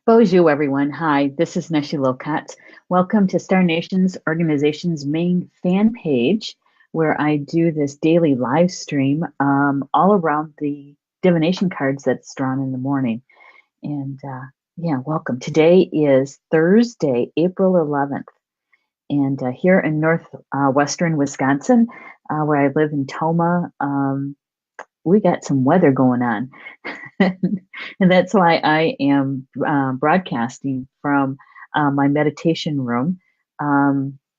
Bonjour, everyone. Hi, this is Neshi Lokotz. Welcome to Star Nation's organization's main fan page, where I do this daily live stream all around the divination cards that's drawn in the morning. And yeah, welcome. Today is Thursday, April 11th. And here in northwestern Wisconsin, where I live in Toma, we got some weather going on. And that's why I am broadcasting from my meditation room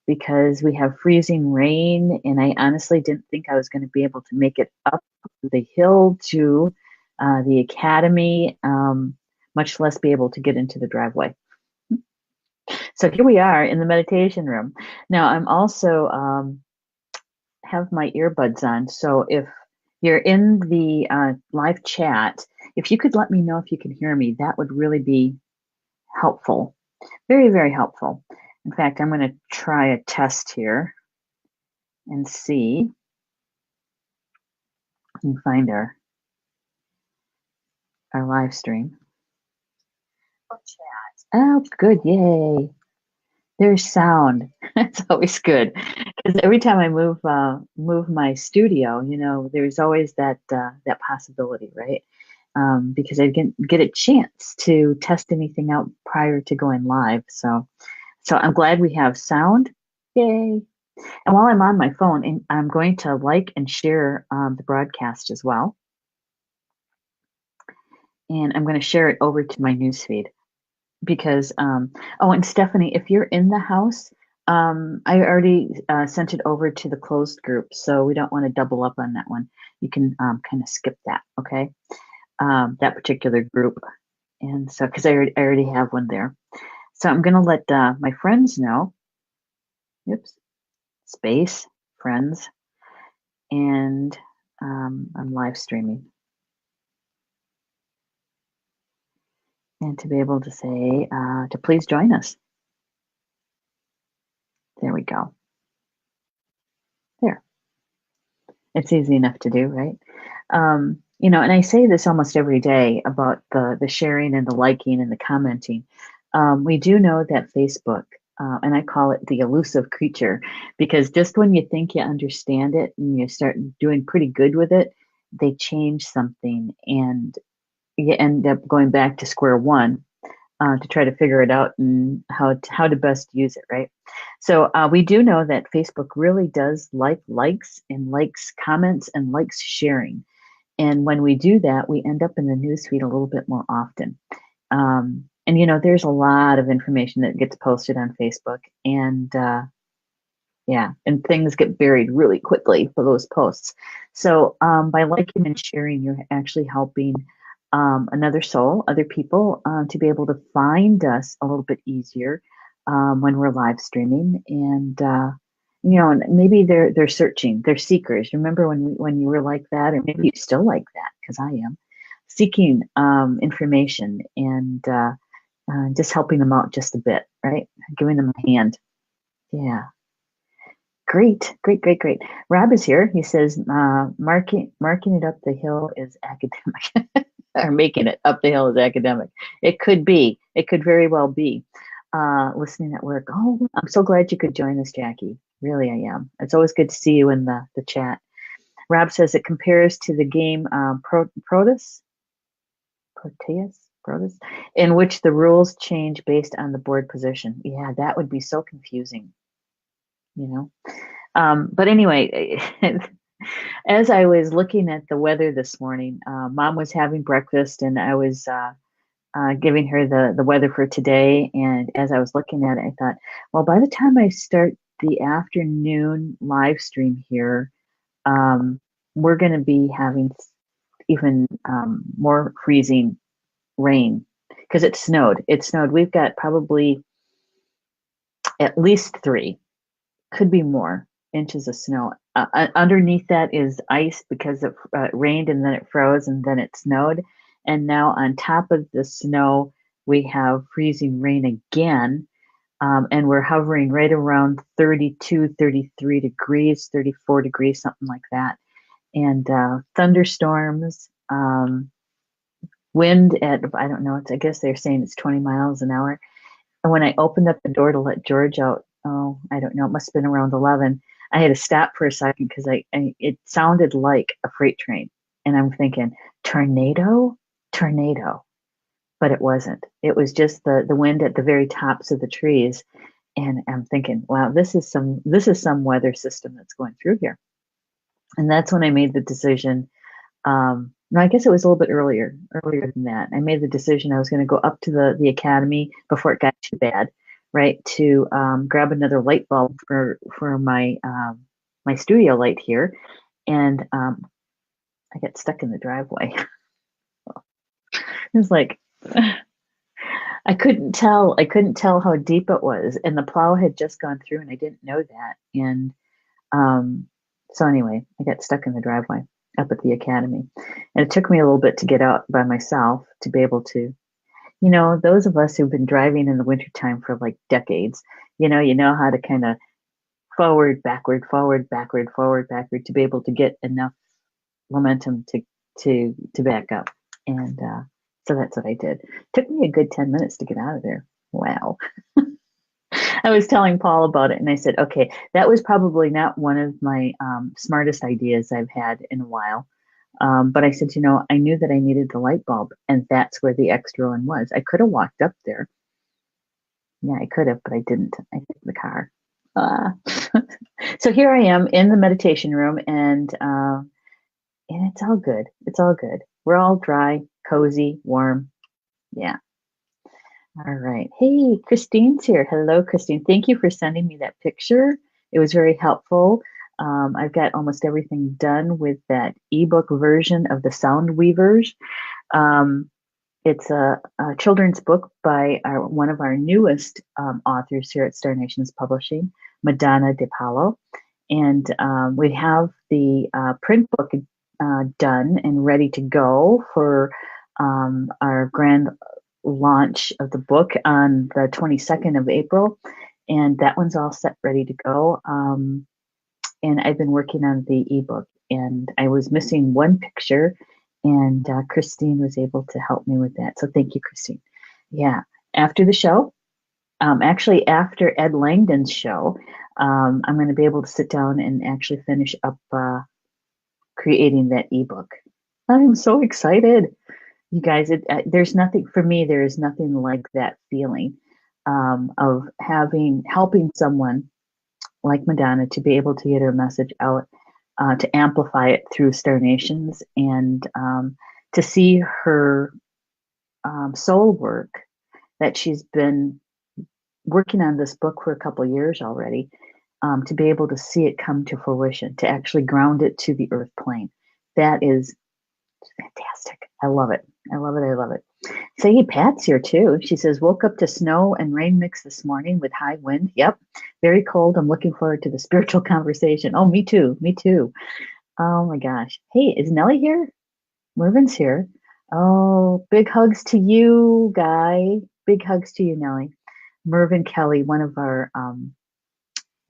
because we have freezing rain, and I honestly didn't think I was going to be able to make it up the hill to the academy, much less be able to get into the driveway. So here we are in the meditation room. Now I'm also have my earbuds on, so if you're in the live chat, if you could let me know if you can hear me, that would really be helpful. Very, very helpful. In fact, I'm going to try a test here and see if we can find our live stream. Oh, good. Yay. There's sound. That's always good. Because every time I move my studio, there's always that possibility, right? Because I get a chance to test anything out prior to going live. So I'm glad we have sound. Yay. And while I'm on my phone, and I'm going to like and share the broadcast as well. And I'm going to share it over to my newsfeed because, oh, and Stephanie, if you're in the house, I already sent it over to the closed group, so we don't want to double up on that one. You can kind of skip that, okay? That particular group. And so, because I already have one there. So I'm going to let my friends know. Oops. Space, friends. And I'm live streaming. And to be able to say, to please join us. There we go. There. It's easy enough to do, right? And I say this almost every day about the sharing and the liking and the commenting. We do know that Facebook, and I call it the elusive creature, because just when you think you understand it and you start doing pretty good with it, they change something and you end up going back to square one to try to figure it out and how to best use it, right? So we do know that Facebook really does likes and likes comments and likes sharing. And when we do that, we end up in the newsfeed a little bit more often. And there's a lot of information that gets posted on Facebook, and and things get buried really quickly for those posts. So by liking and sharing, you're actually helping another soul, other people, to be able to find us a little bit easier when we're live streaming. And and maybe they're searching, they're seekers. Remember when you were like that, or maybe you still like that, because I am seeking information and just helping them out just a bit, right? Giving them a hand. Yeah. Great. Rob is here. He says, marking it up the hill is academic. Or making it up the hill is academic. It could be. It could very well be. Listening at work. Oh, I'm so glad you could join us, Jackie. Really, I am. It's always good to see you in the chat. Rob says it compares to the game Proteus, in which the rules change based on the board position. Yeah, that would be so confusing. But anyway, as I was looking at the weather this morning, Mom was having breakfast, and I was giving her the weather for today. And as I was looking at it, I thought, well, by the time I start the afternoon live stream here, we're going to be having even more freezing rain, because it snowed. We've got probably at least 3, could be more, inches of snow. Underneath that is ice, because it rained and then it froze and then it snowed. And now on top of the snow, we have freezing rain again. And we're hovering right around 32, 33 degrees, 34 degrees, something like that. And thunderstorms, wind at, I don't know, I guess they're saying it's 20 miles an hour. And when I opened up the door to let George out, oh, I don't know, it must have been around 11. I had to stop for a second because it sounded like a freight train. And I'm thinking, tornado? Tornado. But it wasn't. It was just the wind at the very tops of the trees. And I'm thinking, wow, this is some weather system that's going through here. And that's when I made the decision. No, I guess it was a little bit earlier than that. I made the decision I was going to go up to the academy before it got too bad, right? To grab another light bulb for my studio light here, and I got stuck in the driveway. It was like I couldn't tell how deep it was, and the plow had just gone through, and I didn't know that. And so anyway, I got stuck in the driveway up at the academy, and it took me a little bit to get out by myself to be able to, those of us who've been driving in the wintertime for like decades, you know how to kind of forward, backward, forward, backward, forward, backward to be able to get enough momentum to back up. And so that's what I did. Took me a good 10 minutes to get out of there. Wow. I was telling Paul about it, and I said, okay, that was probably not one of my smartest ideas I've had in a while. But I said, I knew that I needed the light bulb, and that's where the extra one was. I could have walked up there. Yeah, I could have, but I didn't. I took the car. So here I am in the meditation room, and it's all good. It's all good. We're all dry, cozy, warm. Yeah. All right. Hey, Christine's here. Hello, Christine. Thank you for sending me that picture. It was very helpful. I've got almost everything done with that ebook version of the Sound Weavers. It's a children's book by one of our newest authors here at Star Nations Publishing, Madonna DePaulo. And we have the print book done and ready to go for our grand launch of the book on the 22nd of April. And that one's all set, ready to go. And I've been working on the ebook, and I was missing one picture, and Christine was able to help me with that. So thank you, Christine. Yeah. After the show, actually after Ed Langdon's show, I'm going to be able to sit down and actually finish up creating that ebook. I'm so excited. You guys, there's nothing for me. There is nothing like that feeling of helping someone like Madonna to be able to get her message out, to amplify it through Star Nations, and to see her soul work that she's been working on this book for a couple of years already, to be able to see it come to fruition, to actually ground it to the earth plane. That is fantastic. I love it. I love it. I love it. Say, Pat's here too. She says, woke up to snow and rain mix this morning with high wind. Yep. Very cold. I'm looking forward to the spiritual conversation. Oh, me too. Me too. Oh my gosh. Hey, is Nellie here? Mervin's here. Oh, big hugs to you, Guy. Big hugs to you, Nellie. Mervin Kelly, one of our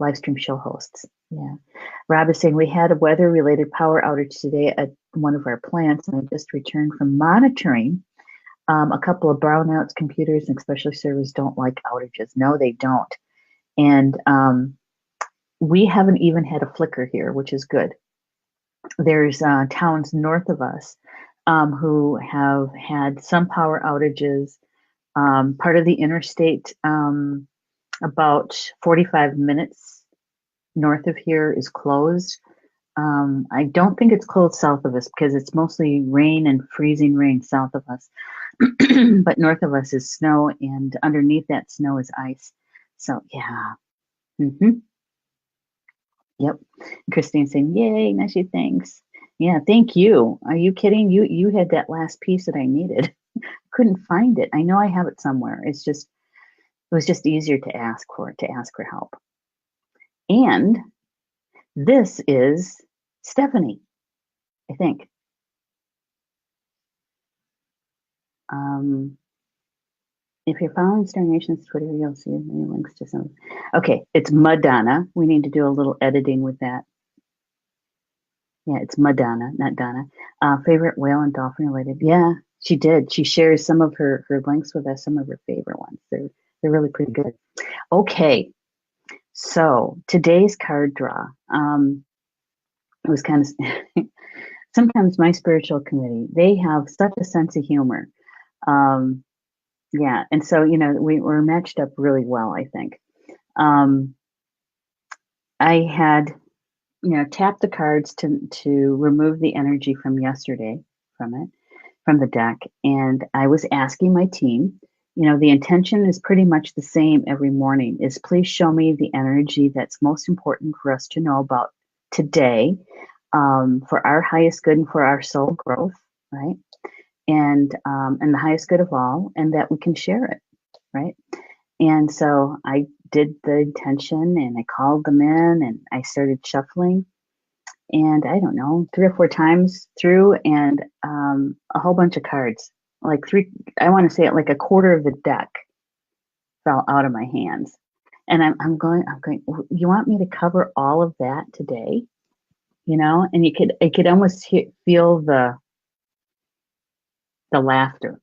live stream show hosts. Yeah. Rob is saying, we had a weather-related power outage today at one of our plants, and I just returned from monitoring. A couple of brownouts, computers, and especially servers don't like outages. No, they don't. And we haven't even had a flicker here, which is good. There's towns north of us who have had some power outages. Part of the interstate, about 45 minutes north of here, is closed. I don't think it's closed south of us because it's mostly rain and freezing rain south of us. But north of us is snow, and underneath that snow is ice. So yeah. Yep. Christine's saying, yay, Neshi, thanks. Yeah, thank you. Are you kidding? You had that last piece that I needed. Couldn't find it. I know I have it somewhere. It was just easier to ask for help. And this is Stephanie, I think. If you're following Star Nation's Twitter, you'll see many links to some. Okay, it's Madonna. We need to do a little editing with that. Yeah, it's Madonna, not Donna. Favorite whale and dolphin related. Yeah, She did. She shares some of her links with us, some of her favorite ones. They're really pretty good. Okay, so today's card draw. It was kind of sometimes my spiritual committee, they have such a sense of humor. Um, yeah, and so we were matched up really well, I think. Um, I had tapped the cards to remove the energy from yesterday from the deck, and I was asking my team. The intention is pretty much the same every morning. Is please show me the energy that's most important for us to know about today, for our highest good and for our soul growth, right? And the highest good of all, and that we can share it, right? And so I did the intention, and I called them in, and I started shuffling, and I don't know, 3 or 4 times through, and a whole bunch of cards, like I want to say it, like a quarter of the deck fell out of my hands. And I'm going, you want me to cover all of that today? And I could almost feel the laughter,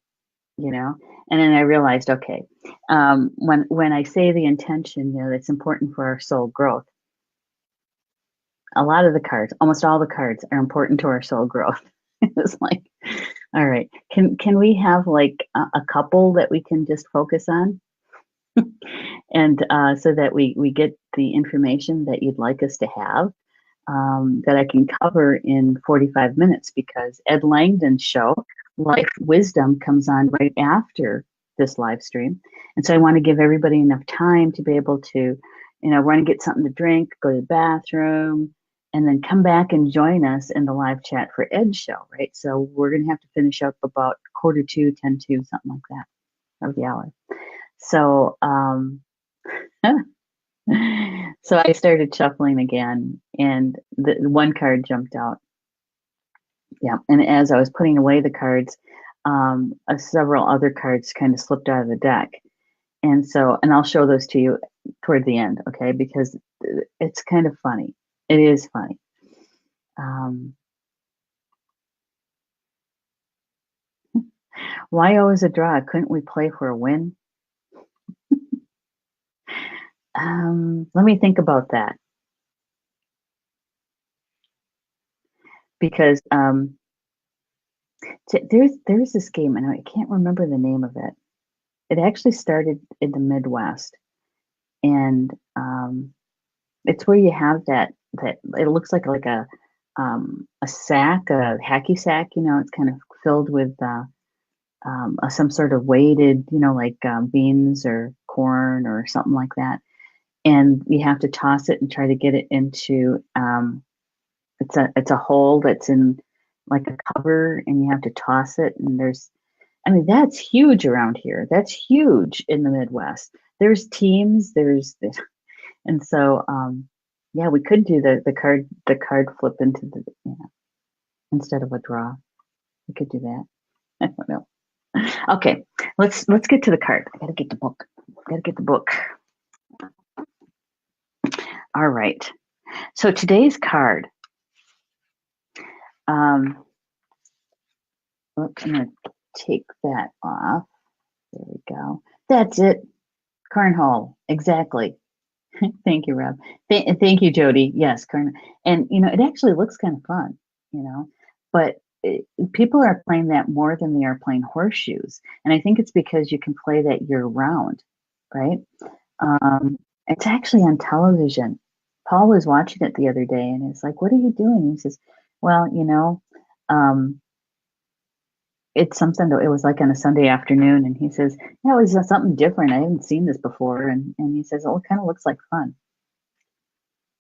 and then I realized, okay, when I say the intention, that's important for our soul growth. A lot of the cards, almost all the cards, are important to our soul growth. It's like, all right, can we have like a couple that we can just focus on, and so that we get the information that you'd like us to have, that I can cover in 45 minutes, because Ed Langdon's show, Life Wisdom, comes on right after this live stream. And so I want to give everybody enough time to be able to, run and get something to drink, go to the bathroom, and then come back and join us in the live chat for Ed's show, right? So we're going to have to finish up about 1:45, 10:45, something like that, of the hour. So, so I started shuffling again, and the one card jumped out. Yeah, and as I was putting away the cards, several other cards kind of slipped out of the deck, and I'll show those to you toward the end, okay? Because it's kind of funny. It is funny. Why always a draw? Couldn't we play for a win? Let me think about that, because there's this game, and I can't remember the name of it. It actually started in the Midwest, and it's where you have that it looks like a sack, a hacky sack. It's kind of filled with some sort of weighted, like beans or corn or something like that, and you have to toss it and try to get it into. It's a hole that's in like a cover, and you have to toss it. And that's huge around here. That's huge in the Midwest. There's teams. And so yeah, we could do the card flip into instead of a draw. We could do that. I don't know. Okay, let's get to the card. I gotta get the book. All right. So today's card. I'm gonna take that off. There we go. That's it. Cornhole. Exactly. Thank you, Rob. Thank you, Jody. Yes, cornhole. And it actually looks kind of fun. But people are playing that more than they are playing horseshoes, and I think it's because you can play that year round, right? It's actually on television. Paul was watching it the other day, and he's like, "What are you doing?" He says, "Well, it's something that it was like on a Sunday afternoon," and he says, "Yeah, it was something different. I haven't seen this before," and he says, "Oh, it kind of looks like fun."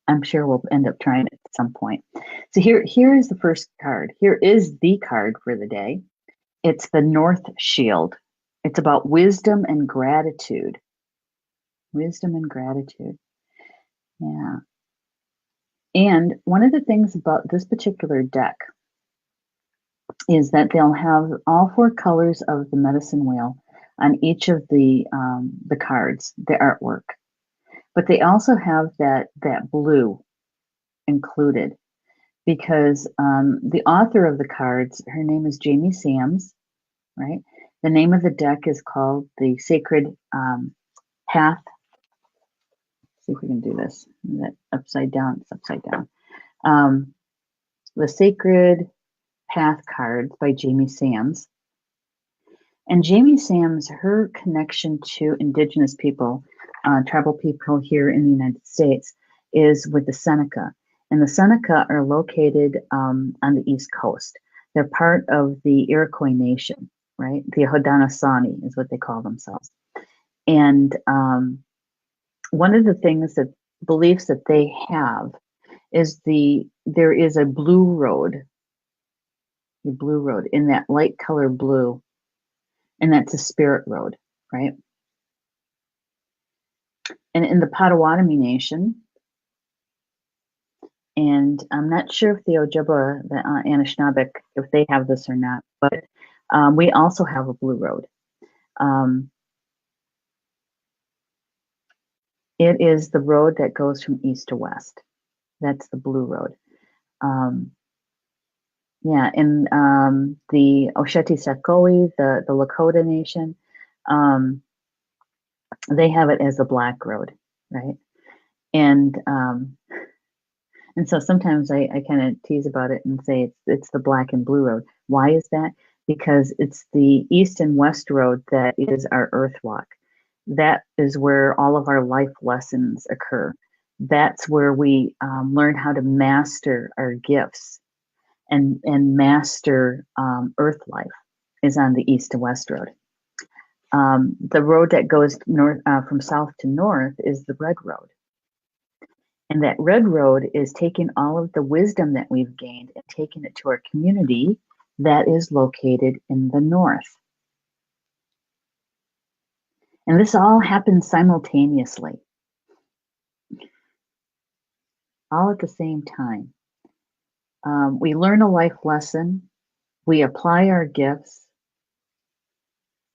I'm sure we'll end up trying it at some point. So here is the first card. Here is the card for the day. It's the North Shield. It's about wisdom and gratitude. Wisdom and gratitude. Yeah. And one of the things about this particular deck is that they'll have all 4 colors of the medicine wheel on each of the cards, the artwork. But they also have that blue included, because the author of the cards, her name is Jamie Sams, right? The name of the deck is called the Sacred Path. See if we can do this. Is that upside down? It's upside down. The Sacred Path cards by Jamie Sams. And Jamie Sams, her connection to Indigenous people, tribal people here in the United States, is with the Seneca. And the Seneca are located on the East Coast. They're part of the Iroquois Nation, right? The Haudenosaunee is what they call themselves. And one of the things that beliefs that they have is there is a blue road, in that light color blue, and that's a spirit road, right? And in the Potawatomi Nation, and I'm not sure if the Ojibwa, the Anishinaabeg, if they have this or not, but we also have a blue road. It is the road that goes from east to west. That's the blue road. Yeah, in the Osheti-Sakowee, the Lakota Nation, they have it as the black road, right? And so sometimes I kind of tease about it and say it's the black and blue road. Why is that? Because it's the east and west road that is our earth walk. That is where all of our life lessons occur. That's where we learn how to master our gifts and master earth life is on the east to west road. The road that goes north from south to north is the red road. And that red road is taking all of the wisdom that we've gained and taking it to our community that is located in the north. And this all happens simultaneously, all at the same time. We learn a life lesson, we apply our gifts,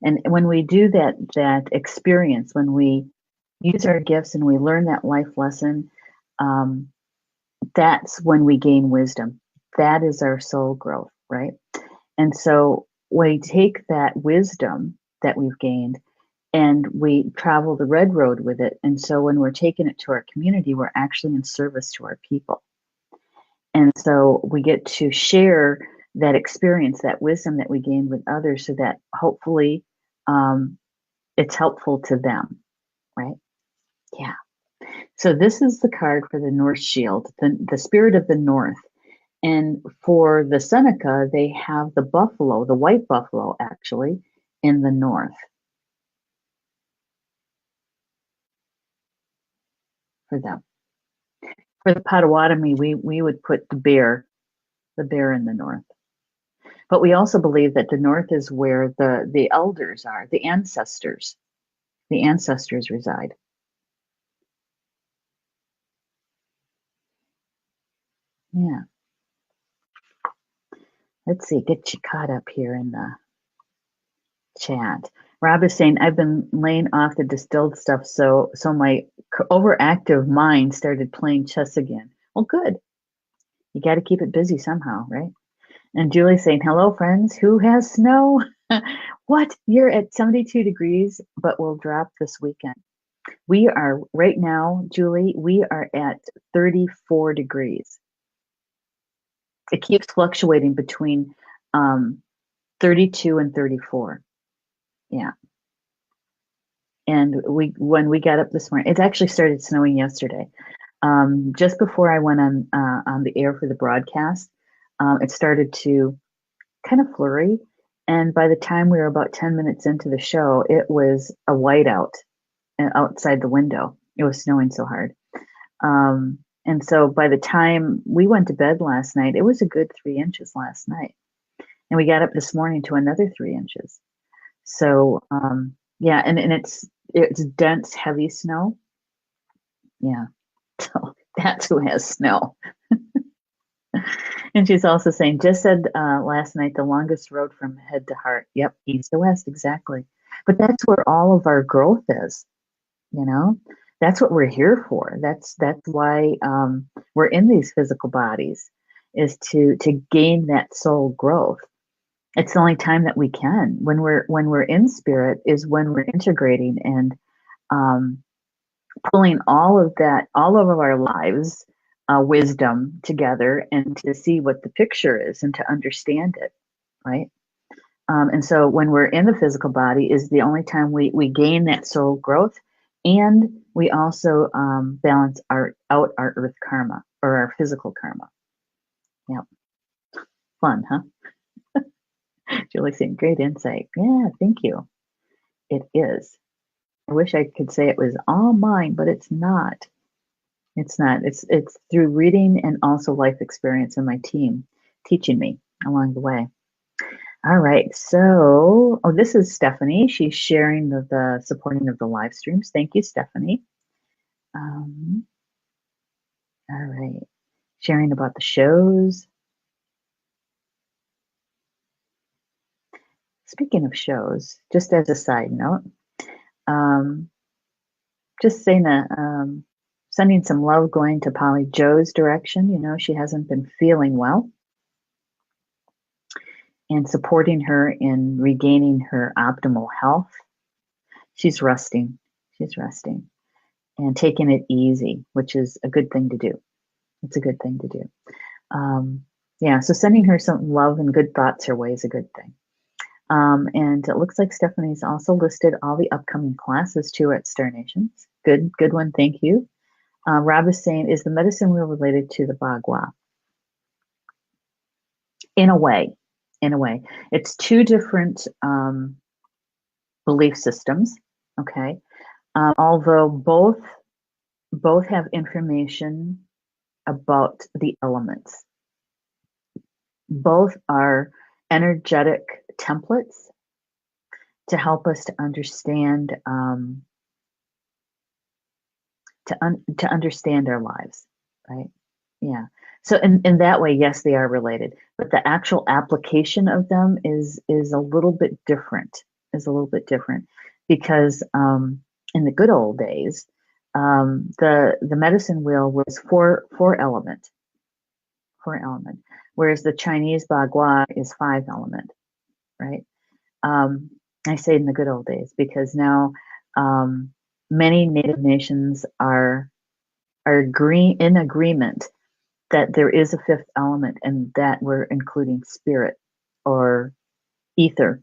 and when we do that experience, when we use our gifts and we learn that life lesson, that's when we gain wisdom. That is our soul growth, right? And so we take that wisdom that we've gained and we travel the red road with it. And so when we're taking it to our community, we're actually in service to our people. And so we get to share that experience, that wisdom that we gained with others so that hopefully it's helpful to them, right? Yeah. So this is the card for the North Shield, the spirit of the North. And for the Seneca, they have the buffalo, the white buffalo, actually, in the north. For them. For the Potawatomi, we would put the bear in the north. But we also believe that the north is where the elders are, the ancestors reside. Yeah. Let's see, get you caught up here in the chat. Rob is saying, I've been laying off the distilled stuff, so my overactive mind started playing chess again. Well, good. You got to keep it busy somehow, right? And Julie's saying, hello, friends. Who has snow? What? You're at 72 degrees, but will drop this weekend. We are right now, Julie, we are at 34 degrees. It keeps fluctuating between 32 and 34. Yeah. And when we got up this morning, it actually started snowing yesterday. Just before I went on the air for the broadcast, it started to kind of flurry. And by the time we were about 10 minutes into the show, it was a whiteout outside the window. It was snowing so hard. And so by the time we went to bed last night, it was a good 3 inches last night. And we got up this morning to another 3 inches. So, yeah, and it's dense, heavy snow. Yeah. So that's who has snow. And she's also saying, just said last night, the longest road from head to heart. Yep, east to west, exactly. But that's where all of our growth is, you know? That's what we're here for. That's why we're in these physical bodies, is to gain that soul growth. It's the only time that we can. When we're in spirit is when we're integrating and um, pulling all of our lives wisdom together and to see what the picture is and to understand it, right? And so when we're in the physical body is the only time we gain that soul growth, and we also balance out our earth karma or our physical karma. Yeah, fun, huh? Julie saying, great insight. Yeah, thank you. It is. I wish I could say it was all mine, but it's not. It's not. It's through reading and also life experience and my team teaching me along the way. All right. So, oh, this is Stephanie. She's sharing the supporting of the live streams. Thank you, Stephanie. Um, all right. Sharing about the shows. Speaking of shows, just as a side note, um, just saying that sending some love going to Polly Joe's direction. You know, she hasn't been feeling well, and supporting her in regaining her optimal health. She's resting. She's resting and taking it easy, which is a good thing to do. It's a good thing to do. Yeah, so sending her some love and good thoughts her way is a good thing. And it looks like Stephanie's also listed all the upcoming classes too at Star Nations. Good one. Thank you. Rob is saying, is the medicine wheel related to the Bagua? In a way, it's two different belief systems. Okay, although both have information about the elements. Both are energetic templates to help us to understand to understand our lives, right? Yeah. So in that way, yes, they are related, but the actual application of them is a little bit different. Is a little bit different because in the good old days, the medicine wheel was four element, whereas the Chinese bagua is five element, right? Um, I say in the good old days because now many Native nations are in agreement that there is a fifth element and that we're including spirit or ether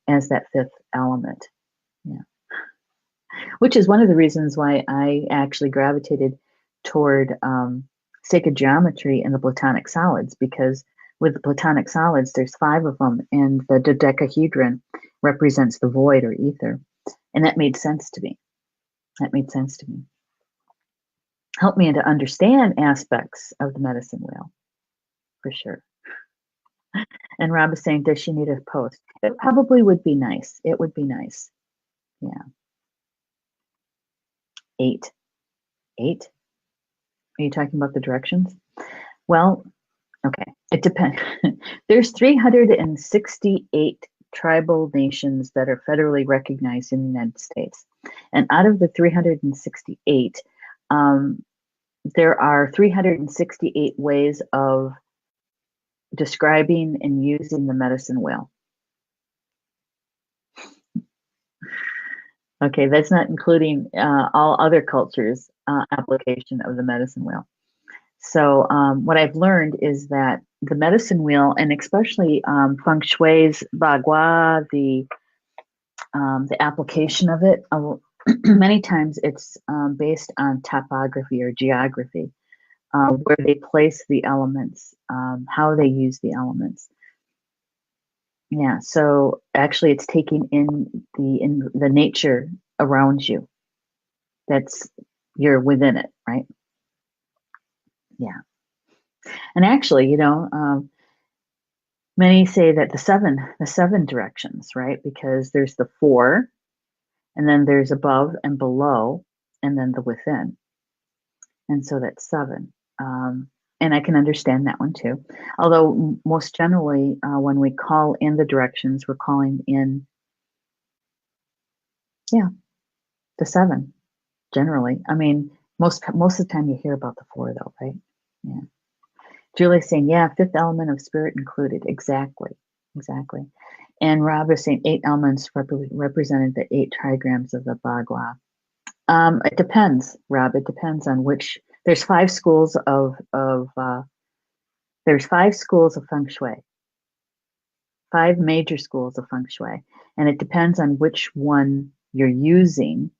as that fifth element. Yeah. Which is one of the reasons why I actually gravitated toward sacred geometry and the platonic solids, because with the platonic solids, there's five of them, and the dodecahedron represents the void or ether. And that made sense to me. That made sense to me. Helped me to understand aspects of the medicine wheel, for sure. And Rob is saying, does she need a post? It probably would be nice. It would be nice. Yeah. 8. 8? Are you talking about the directions? Well, okay. It depends. There's 368 tribal nations that are federally recognized in the United States. And out of the 368, there are 368 ways of describing and using the medicine wheel. Okay, that's not including all other cultures' application of the medicine wheel. So what I've learned is that the medicine wheel, and especially feng shui's bagua, the application of it, many times it's based on topography or geography, where they place the elements, how they use the elements. Yeah, so actually it's taking in the nature around you. You're within it, right? Yeah. And actually, many say that the seven directions, right? Because there's the 4, and then there's above and below, and then the within. And so that's 7. And I can understand that one too. Although most generally, when we call in the directions, we're calling in, yeah, the 7. Generally, I mean, most of the time you hear about the 4, though, right? Yeah. Julie's saying, yeah, fifth element of spirit included. Exactly. exactly. And Rob is saying 8 elements represented the 8 trigrams of the Bhagavad. It depends, Rob. It depends on which. There's 5 schools there's 5 schools of feng shui, 5 major schools of feng shui, and it depends on which one you're using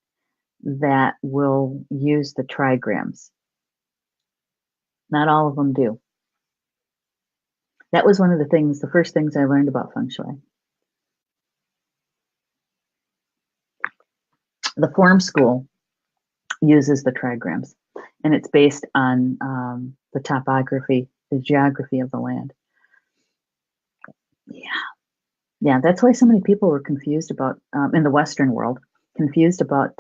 that will use the trigrams. Not all of them do. That was one of the first things I learned about feng shui. The form school uses the trigrams, and it's based on the topography, the geography of the land. Yeah, that's why so many people were confused about, in the Western world, confused about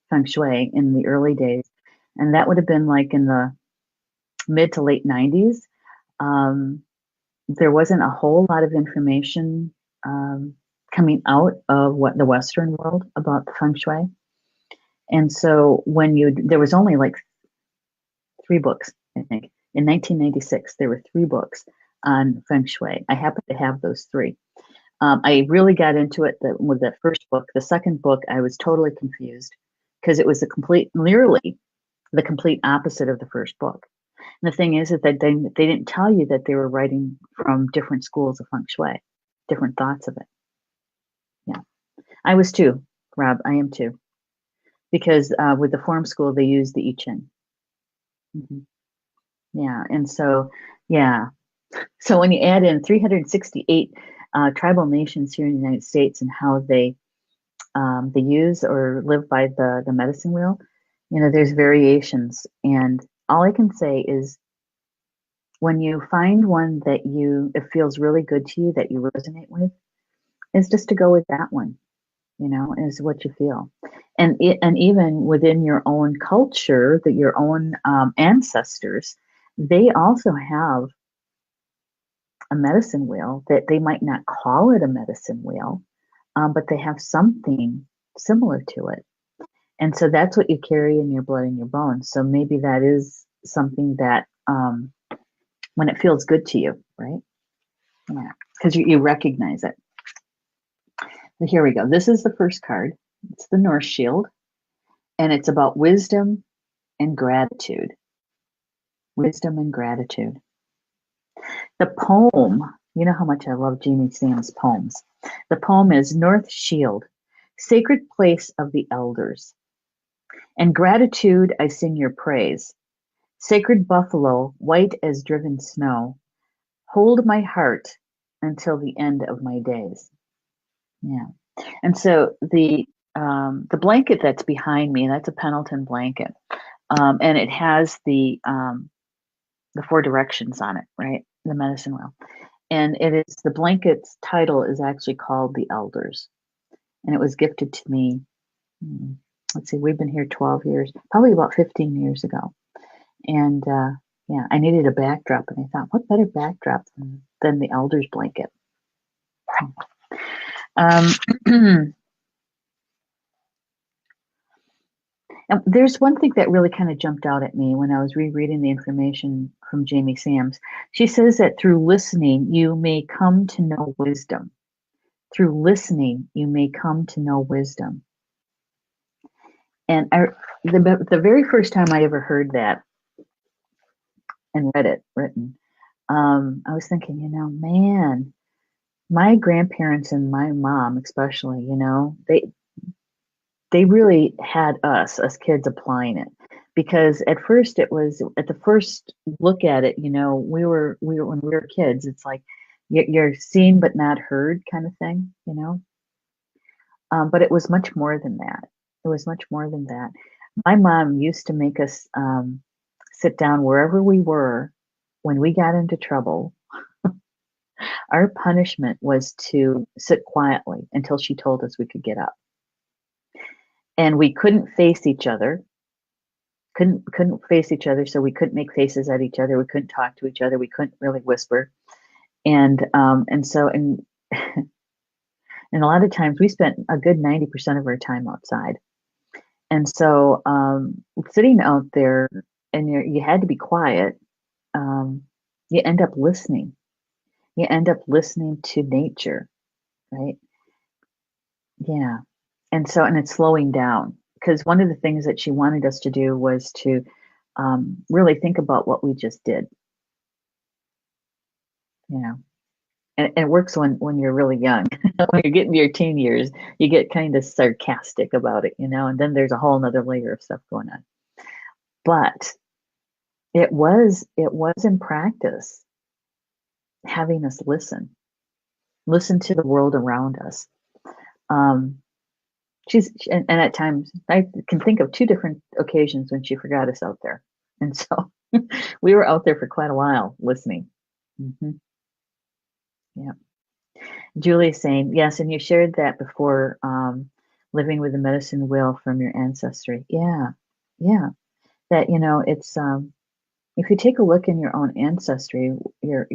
feng shui in the early days. And that would have been like in the mid to late 90s. There wasn't a whole lot of information coming out of the Western world about the feng shui. And so there was only like 3 books, I think. In 1996, there were 3 books on feng shui. I happen to have those 3. I really got into it with that first book. The second book, I was totally confused because it was nearly the complete opposite of the first book. And the thing is that they didn't tell you that they were writing from different schools of feng shui, different thoughts of it. Yeah, I was too, Rob. I am too, because with the form school they use the I Ching. Mm-hmm. Yeah, and so yeah, so when you add in 368 tribal nations here in the United States and how they use or live by the medicine wheel, there's variations. And all I can say is when you find one that it feels really good to you, that you resonate with, is just to go with that one, is what you feel. And even within your own culture, that your own ancestors, they also have a medicine wheel that they might not call it a medicine wheel, but they have something similar to it. And so that's what you carry in your blood and your bones. So maybe that is something that when it feels good to you, right? Yeah, because you recognize it. So here we go. This is the first card. It's the North Shield, and it's about wisdom and gratitude. Wisdom and gratitude. The poem, you know how much I love Jamie Sam's poems. The poem is North Shield, sacred place of the elders. And gratitude I sing your praise. Sacred buffalo, white as driven snow, hold my heart until the end of my days. Yeah. And so the blanket that's behind me, that's a Pendleton blanket. And it has the 4 directions on it, right? The medicine wheel. And the blanket's title is actually called The Elders. And it was gifted to me, let's see, we've been here 12 years, probably about 15 years ago. And yeah, I needed a backdrop, and I thought, what better backdrop than the Elders blanket? And there's one thing that really kind of jumped out at me when I was rereading the information from Jamie Sams. She says that through listening, you may come to know wisdom. Through listening, you may come to know wisdom. And the very first time I ever heard that and read it written, I was thinking, man, my grandparents and my mom especially, they really had us as kids applying it, because at first at the first look at it, we were when we were kids, it's like you're seen but not heard kind of thing, but it was much more than that. It was much more than that. My mom used to make us sit down wherever we were when we got into trouble. Our punishment was to sit quietly until she told us we could get up. And we couldn't face each other. Couldn't face each other, so we couldn't make faces at each other. We couldn't talk to each other. We couldn't really whisper. And so and a lot of times we spent a good 90% of our time outside. And so sitting out there, and you had to be quiet, you end up listening. You end up listening to nature, right? Yeah. And it's slowing down because one of the things that she wanted us to do was to really think about what we just did, you know. And it works when you're really young. When you get into your teen years, you get kind of sarcastic about it, and then there's a whole nother layer of stuff going on. But it was in practice having us listen to the world around us. Um, and at times I can think of two different occasions when she forgot us out there, and so we were out there for quite a while listening. Hmm. Yeah. Julie's saying yes, and you shared that before. Living with a medicine wheel from your ancestry. Yeah, yeah. That it's if you take a look in your own ancestry, your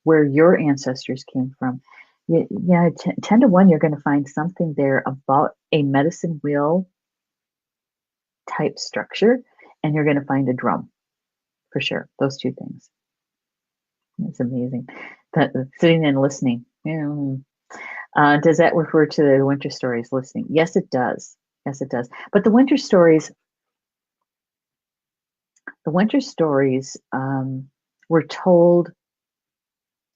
where your ancestors came from, yeah, 10 to 1, you're going to find something there about a medicine wheel type structure, and you're going to find a drum for sure. Those two things. It's amazing. But sitting and listening. Yeah. Does that refer to the winter stories listening? Yes, it does. Yes, it does. But the winter stories were told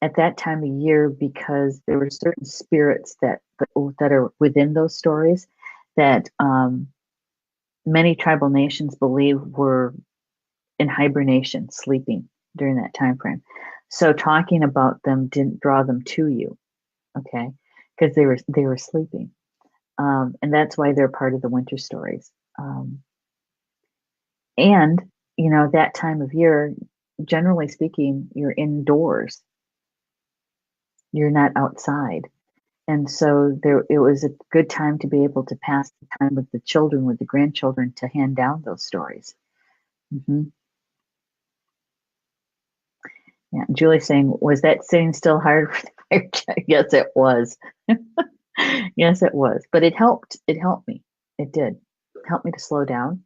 at that time of year because there were certain spirits that are within those stories that many tribal nations believe were in hibernation, sleeping during that time frame. So talking about them didn't draw them to you, okay? Because they were sleeping, and that's why they're part of the winter stories. And that time of year, generally speaking, you're indoors. You're not outside. And so it was a good time to be able to pass the time with the children, with the grandchildren, to hand down those stories. Hmm. Yeah, Julie's saying, was that sitting still hard for the fire check? Yes, it was. Yes, it was. But it helped. It helped me. It did. It helped me to slow down,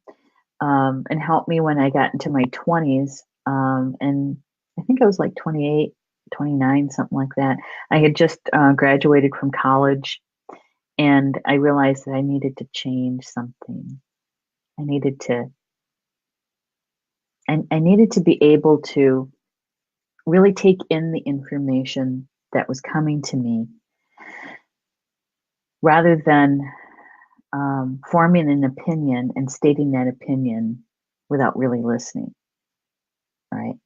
and helped me when I got into my 20s. And I think I was like 28, 29, something like that. I had just graduated from college, and I realized that I needed to change something. I needed to, and I needed to be able to really take in the information that was coming to me rather than forming an opinion and stating that opinion without really listening, right?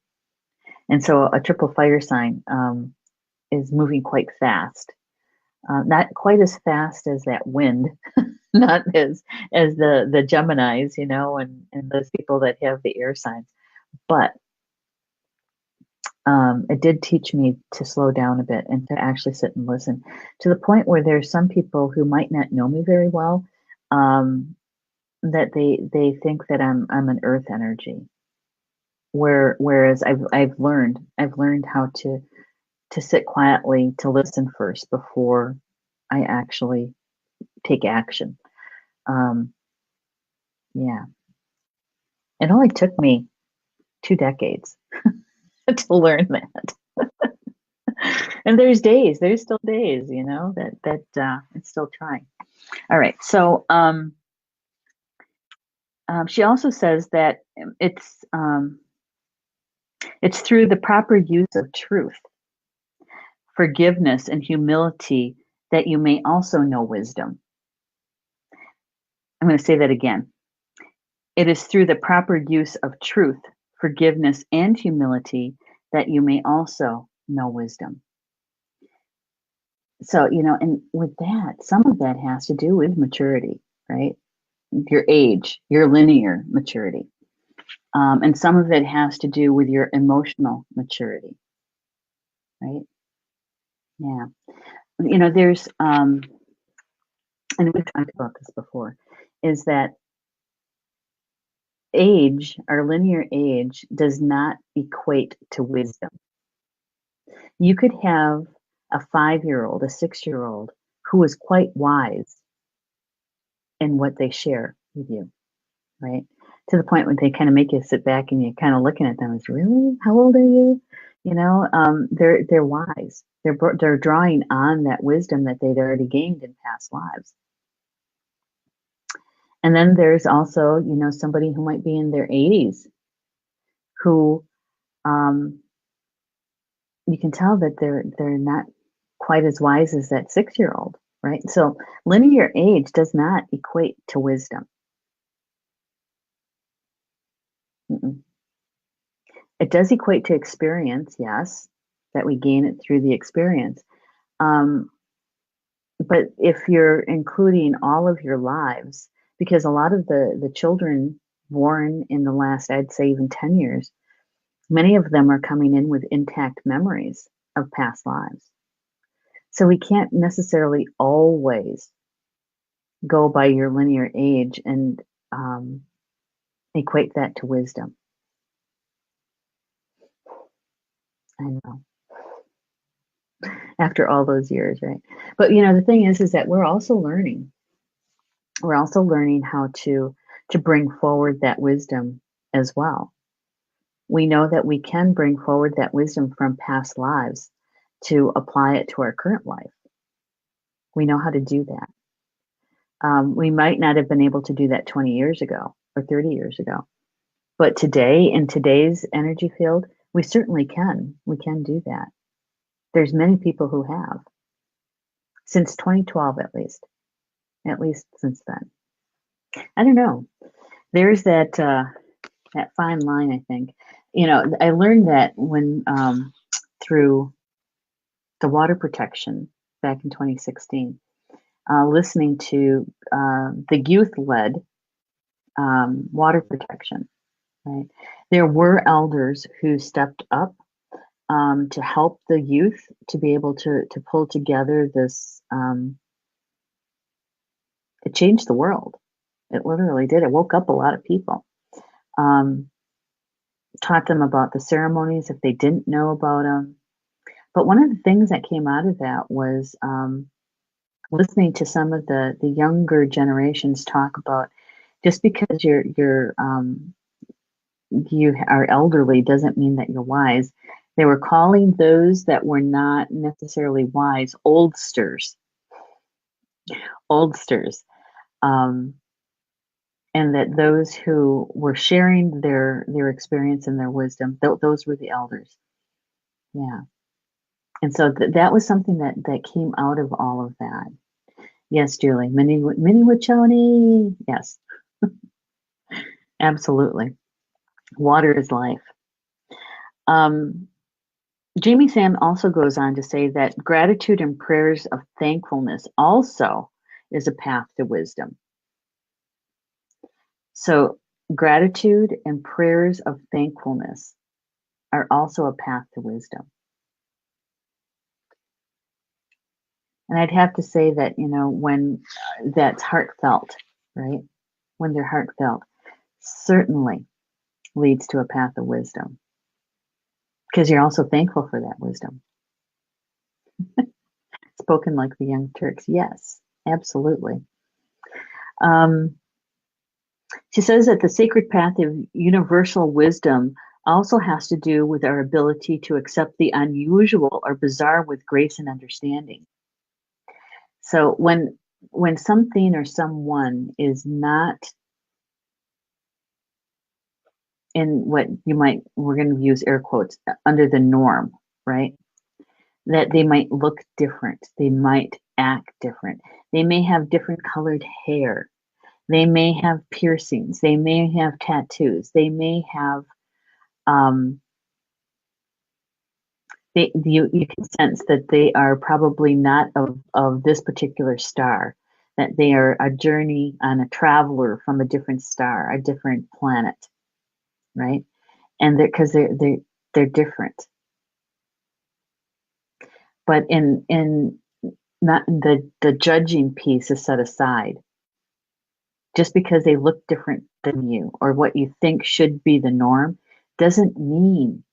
And so a triple fire sign is moving quite fast, not quite as fast as that wind, not as the Geminis, and those people that have the air signs, but it did teach me to slow down a bit and to actually sit and listen, to the point where there's some people who might not know me very well, that they think that I'm an earth energy, whereas I've learned how to sit quietly, to listen first before I actually take action. Um, yeah, it only took me 2 decades to learn that. And there's still days, that it's still trying. All right. So she also says that it's through the proper use of truth, forgiveness, and humility that you may also know wisdom. I'm going to say that again. It is through the proper use of truth, forgiveness, and humility that you may also know wisdom. So, and with that, some of that has to do with maturity, right? Your age, your linear maturity. And some of it has to do with your emotional maturity, right? Yeah. There's, and we've talked about this before, is that age, our linear age, does not equate to wisdom. You could have a 5-year-old, a 6-year-old who is quite wise in what they share with you, right? To the point when they kind of make you sit back and you're kind of looking at them as, really? How old are you? They're wise. They're drawing on that wisdom that they'd already gained in past lives. And then there's also, somebody who might be in their 80s who um, you can tell that they're not quite as wise as that 6-year-old, right? So linear age does not equate to wisdom. Mm-mm. It does equate to experience, yes, that we gain it through the experience. Um, but if you're including all of your lives, because a lot of the children born in the last, I'd say even 10 years, many of them are coming in with intact memories of past lives. So we can't necessarily always go by your linear age and um, equate that to wisdom. I know, after all those years, right? But the thing is that we're also learning. We're also learning how to bring forward that wisdom as well. We know that we can bring forward that wisdom from past lives to apply it to our current life. We know how to do that. We might not have been able to do that 20 years ago or 30 years ago, but today, in today's energy field, we certainly can. We can do that. There's many people who have, since 2012 at least since then. I don't know. There's that fine line, I think. I learned that when through the water protection back in 2016, listening to the youth-led water protection, right? There were elders who stepped up to help the youth to be able to pull together this. It changed the world. It literally did. It woke up a lot of people. Um, Taught them about the ceremonies if they didn't know about them. But one of the things that came out of that was listening to some of the younger generations talk about just because you are elderly doesn't mean that you're wise. They were calling those that were not necessarily wise oldsters, oldsters, um, and that those who were sharing their experience and their wisdom, those were the elders. Yeah, and so that was something that came out of all of that. Yes, Julie, mini Wachoni. Yes, absolutely. Water is life. Um, Jamie Sam also goes on to say that gratitude and prayers of thankfulness also is a path to wisdom. So, gratitude and prayers of thankfulness are also a path to wisdom. And I'd have to say that, when that's heartfelt, right? When they're heartfelt, certainly leads to a path of wisdom because you're also thankful for that wisdom. Spoken like the young Turks. Yes, absolutely. She says that the sacred path of universal wisdom also has to do with our ability to accept the unusual or bizarre with grace and understanding. So when something or someone is not in what we're going to use air quotes, under the norm, right? That they might look different, they might act different, they may have different colored hair, they may have piercings, they may have tattoos, they may have you can sense that they are probably not of this particular star, that they are a journey on a traveler from a different star, a different planet, right? And because they're different. But in not the judging piece is set aside. Just because they look different than you or what you think should be the norm doesn't mean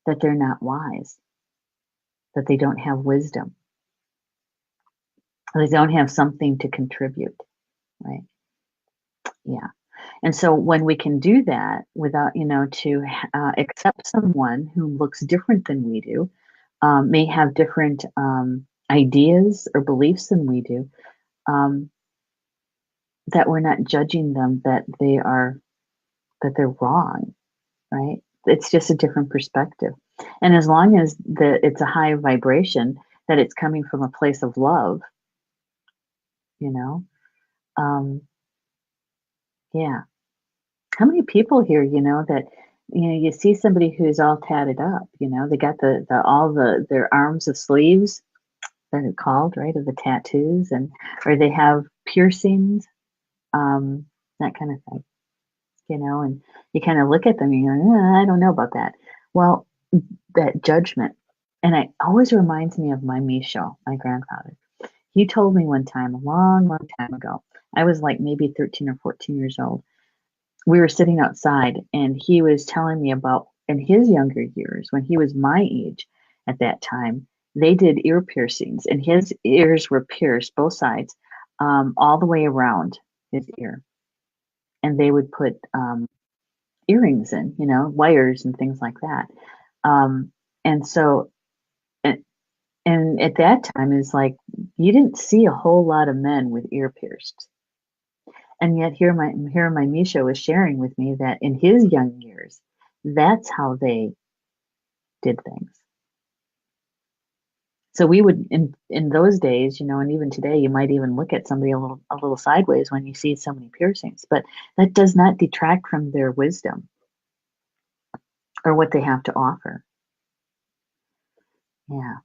that they're not wise, that they don't have wisdom, they don't have something to contribute, right? Yeah. And so when we can do that without, to accept someone who looks different than we do, may have different ideas or beliefs than we do, um, that we're not judging them, that they're wrong, right? It's just a different perspective. And as long as it's a high vibration, that it's coming from a place of love, you know, um, yeah. How many people here, that, you see somebody who's all tatted up, they got all their arms of sleeves, they're called, right, of the tattoos, or they have piercings, um, that kind of thing, and you kind of look at them and you're like, I don't know about that. Well, that judgment, and it always reminds me of my Misho, my grandfather. He told me one time, a long, long time ago, I was like maybe 13 or 14 years old. We were sitting outside and he was telling me about in his younger years when he was my age at that time, they did ear piercings and his ears were pierced both sides, all the way around his ear, and they would put earrings in, wires and things like that, um, and so and, and at that time it's like you didn't see a whole lot of men with ear pierced. And yet here my Misha was sharing with me that in his young years, that's how they did things. So we would in those days, and even today, you might even look at somebody a little sideways when you see so many piercings, but that does not detract from their wisdom or what they have to offer. Yeah.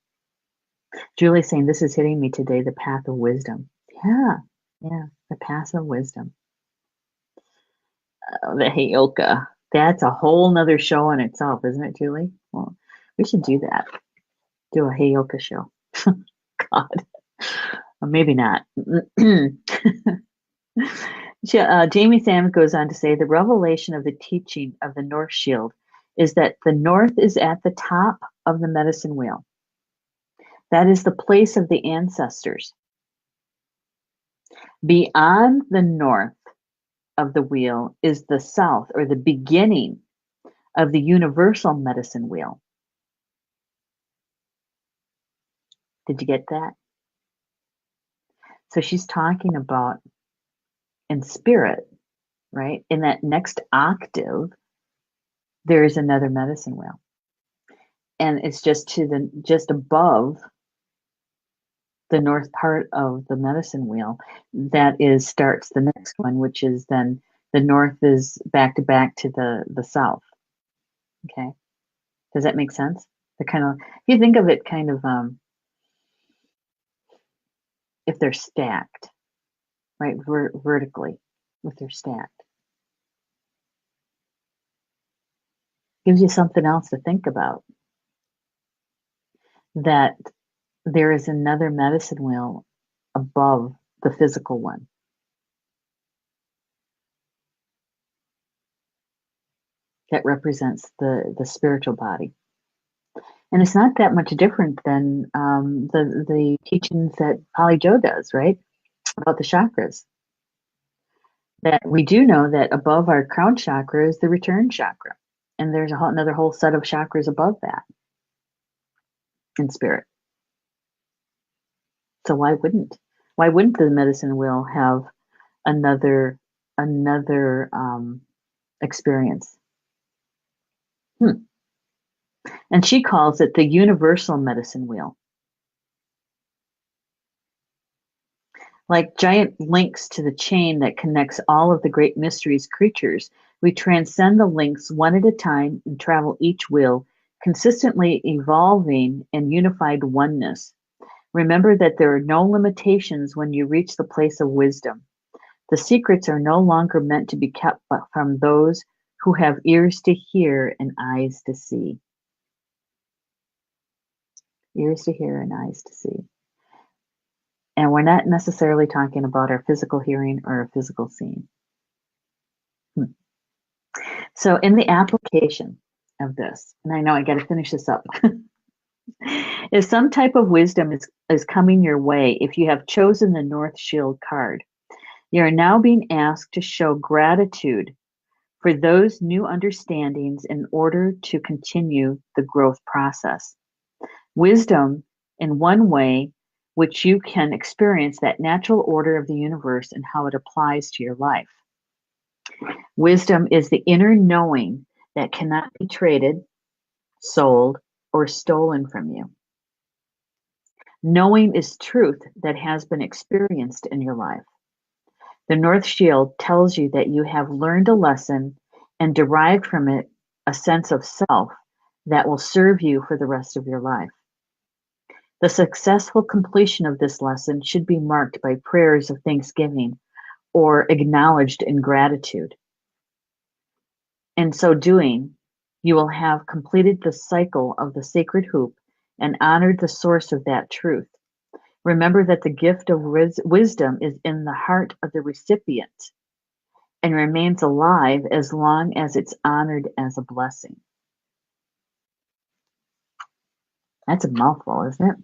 Julie's saying this is hitting me today, the path of wisdom. Yeah, yeah, the path of wisdom. The Heyoka. That's a whole nother show in itself, isn't it, Julie? Well, we should do that. Do a Heyoka show. God. Or maybe not. Jamie Sam goes on to say the revelation of the teaching of the North Shield is that the North is at the top of the medicine wheel. That is the place of the ancestors. Beyond the North of the wheel is the South, or the beginning of the universal medicine wheel. Did you get that? So she's talking about in spirit, right? In that next octave, there is another medicine wheel. And it's just above the north part of the medicine wheel that starts the next one, which is then the north is back to back to the south. Okay. Does that make sense? The kind of, if you think of it kind of if they're stacked, right, vertically, if they're stacked, gives you something else to think about, that there is another medicine wheel above the physical one. That represents the spiritual body. And it's not that much different than the teachings that Polly Joe does, right? About the chakras. That we do know that above our crown chakra is the return chakra. And there's another whole set of chakras above that in spirit. So why wouldn't the medicine wheel have another experience? And she calls it the universal medicine wheel. Like giant links to the chain that connects all of the great mysteries creatures, we transcend the links one at a time and travel each wheel, consistently evolving in unified oneness. Remember that there are no limitations when you reach the place of wisdom. The secrets are no longer meant to be kept from those who have ears to hear and eyes to see. Ears to hear and eyes to see. And we're not necessarily talking about our physical hearing or our physical seeing. So in the application of this, and I know I got to finish this up, if some type of wisdom is coming your way, if you have chosen the North Shield card, you are now being asked to show gratitude for those new understandings in order to continue the growth process. Wisdom, in one way, which you can experience that natural order of the universe and how it applies to your life. Wisdom is the inner knowing that cannot be traded, sold, or stolen from you. Knowing is truth that has been experienced in your life. The North Shield tells you that you have learned a lesson and derived from it a sense of self that will serve you for the rest of your life. The successful completion of this lesson should be marked by prayers of thanksgiving or acknowledged in gratitude. In so doing, you will have completed the cycle of the sacred hoop and honored the source of that truth. Remember that the gift of wisdom is in the heart of the recipient and remains alive as long as it's honored as a blessing. That's a mouthful, isn't it?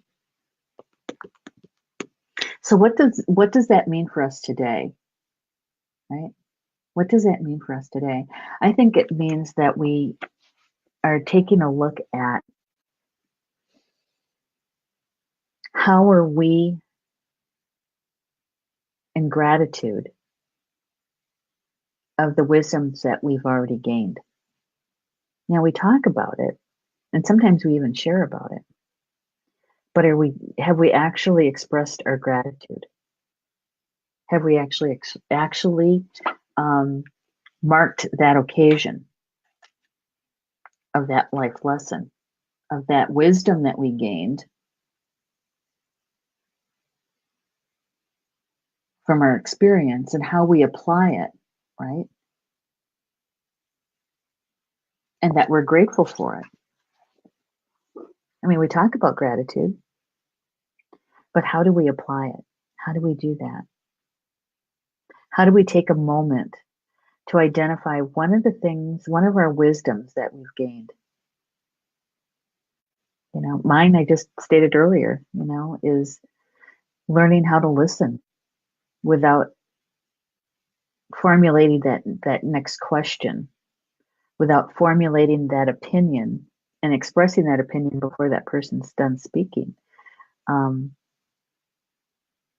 So what does that mean for us today? Right? What does that mean for us today? I think it means that we are taking a look at how are we in gratitude of the wisdoms that we've already gained. Now we talk about it, and sometimes we even share about it. But have we actually expressed our gratitude? Have we actually marked that occasion of that life lesson, of that wisdom that we gained from our experience and how we apply it, right? And that we're grateful for it. I mean, we talk about gratitude, but how do we apply it? How do we do that? How do we take a moment to identify one of our wisdoms that we've gained? Mine, I just stated earlier, is learning how to listen without formulating that next question, without formulating that opinion and expressing that opinion before that person's done speaking.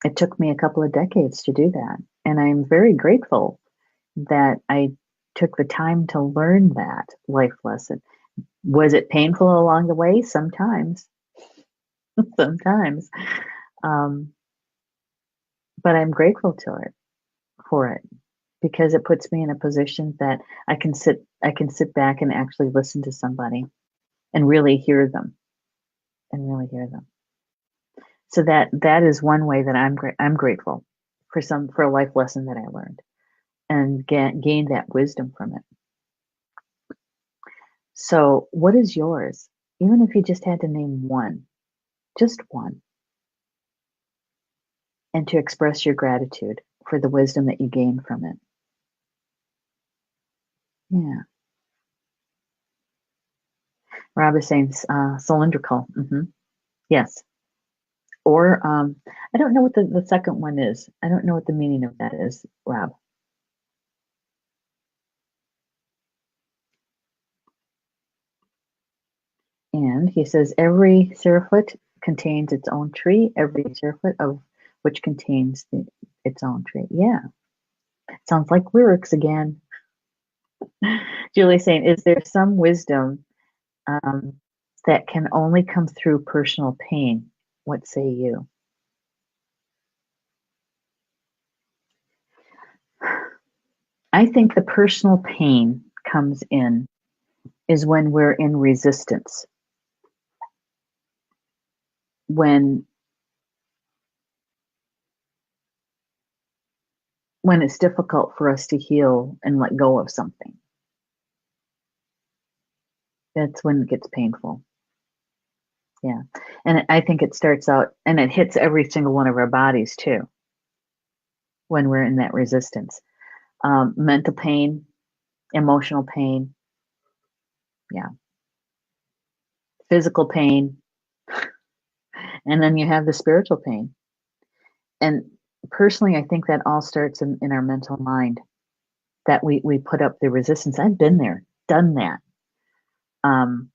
It took me a couple of decades to do that. And I'm very grateful that I took the time to learn that life lesson. Was it painful along the way? Sometimes. Sometimes. But I'm grateful for it because it puts me in a position that I can sit back and actually listen to somebody and really hear them. So that is one way that I'm grateful for a life lesson that I learned and gained that wisdom from it. So what is yours? Even if you just had to name one, just one, and to express your gratitude for the wisdom that you gained from it. Yeah. Rob is saying cylindrical. Yes. Or I don't know what the second one is. I don't know what the meaning of that is, Rob. And he says every seraphit contains its own tree, every seraphit of which contains its own tree. Yeah. Sounds like lyrics again. Julie's saying, is there some wisdom that can only come through personal pain? What say you? I think the personal pain comes in is when we're in resistance. When it's difficult for us to heal and let go of something. That's when it gets painful. Yeah. And I think it starts out, and it hits every single one of our bodies too, when we're in that resistance. Mental pain, emotional pain. Yeah. Physical pain. And then you have the spiritual pain. And personally, I think that all starts in our mental mind, that we put up the resistance. I've been there, done that. And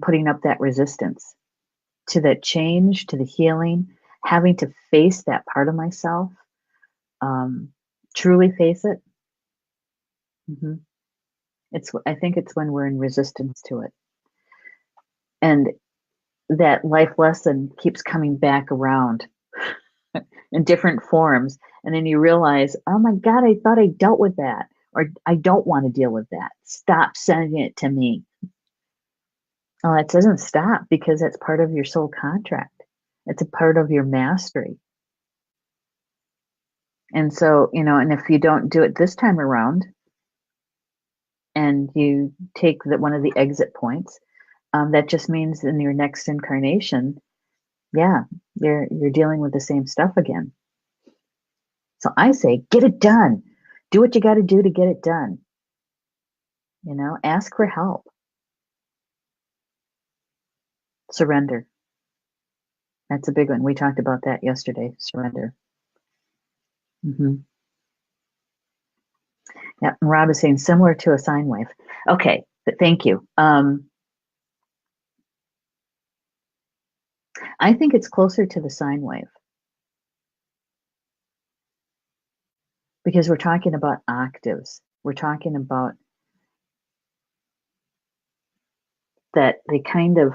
putting up that resistance to the change, to the healing, having to face that part of myself, truly face it. hmm I think it's when we're in resistance to it. And that life lesson keeps coming back around in different forms. And then you realize, oh my God, I thought I dealt with that. Or I don't want to deal with that. Stop sending it to me. Oh, it doesn't stop because that's part of your soul contract. It's a part of your mastery. And so, and if you don't do it this time around and you take one of the exit points, that just means in your next incarnation, yeah, you're dealing with the same stuff again. So I say, get it done. Do what you got to do to get it done. Ask for help. Surrender. That's a big one. We talked about that yesterday. Surrender. Yeah, and Rob is saying similar to a sine wave. Okay, but thank you. I think it's closer to the sine wave because we're talking about octaves. We're talking about that they kind of,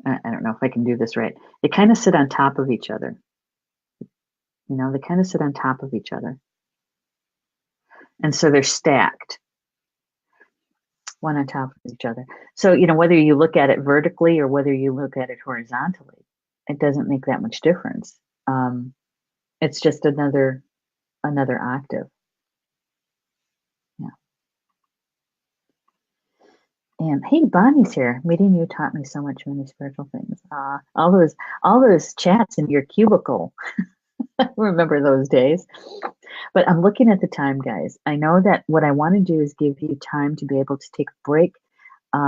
I don't know if I can do this right. They kind of sit on top of each other. They kind of sit on top of each other. And so they're stacked one on top of each other. So, whether you look at it vertically or whether you look at it horizontally, it doesn't make that much difference. It's just another octave. Yeah. And hey, Bonnie's here. Meeting you taught me so much many spiritual things. All those chats in your cubicle. I remember those days. But I'm looking at the time, guys. I know that what I want to do is give you time to be able to take a break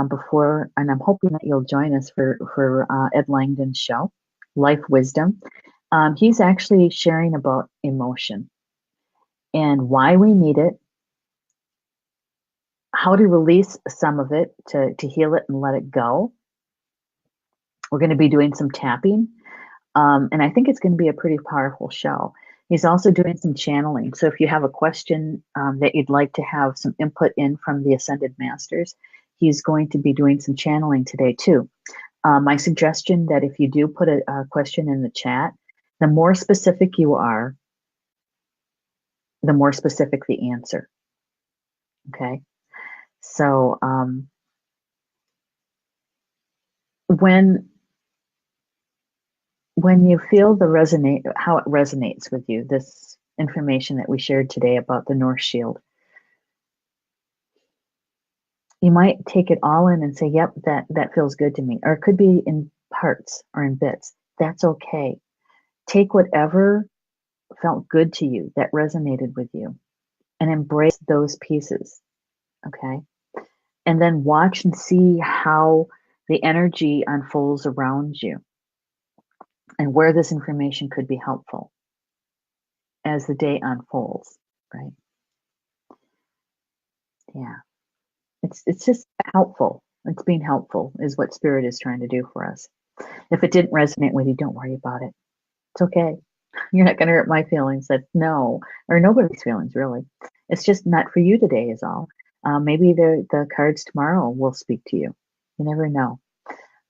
before, and I'm hoping that you'll join us for Ed Langdon's show, Life Wisdom. He's actually sharing about emotion and why we need it, how to release some of it to heal it and let it go. We're going to be doing some tapping, and I think it's going to be a pretty powerful show. He's also doing some channeling. So if you have a question that you'd like to have some input in from the Ascended Masters, he's going to be doing some channeling today too. My suggestion that if you do put a question in the chat, the more specific you are, the more specific the answer. Okay. So when you feel how it resonates with you, this information that we shared today about the North Shield, you might take it all in and say, yep, that feels good to me. Or it could be in parts or in bits. That's okay. Take whatever felt good to you, that resonated with you, and embrace those pieces. Okay. And then watch and see how the energy unfolds around you and where this information could be helpful as the day unfolds, right? Yeah. It's just helpful. It's being helpful is what Spirit is trying to do for us. If it didn't resonate with you, don't worry about it. It's okay. You're not going to hurt my feelings. Or nobody's feelings, really. It's just not for you today is all. Maybe the cards tomorrow will speak to you. You never know.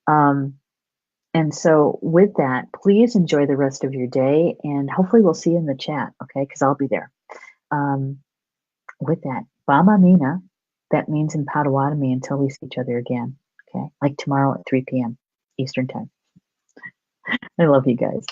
And so with that, please enjoy the rest of your day, and hopefully we'll see you in the chat, okay? Because I'll be there. With that, Baba Mina, that means in Potawatomi until we see each other again, okay? Like tomorrow at 3 p.m. Eastern Time. I love you guys.